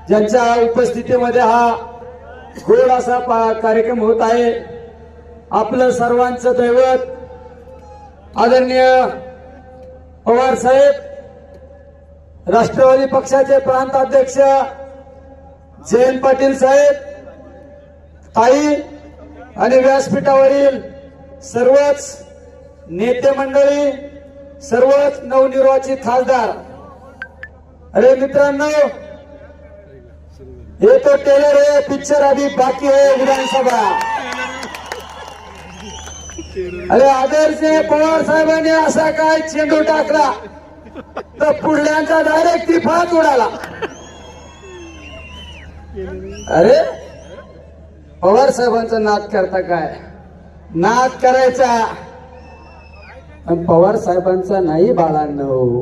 ज्यांच्या उपस्थितीमध्ये हा गोड असा कार्यक्रम होत आहे। आपलं सर्वांचं दैवत आदरणीय पवार साहेब, राष्ट्रवादी पक्षाचे प्रांत अध्यक्ष जयंत पाटील साहेब, ताई आणि व्यासपीठावरील सर्वच नेते मंडळी, सर्वच नवनिर्वाचित खासदार। अरे मित्रांनो, ये तो टेलर है, पिक्चर अभी बाकी है विधानसभा। अरे आदर्श पवार साहेबांनी असा काय चेंडू टाकला तर पुढल्यांचा डायरेक्ट त्रिफळाच उडाला। अरे पवार साहेबांचा नाद करता काय? नाद करायचा पण पवार साहेबांचा नाही बाळांनो।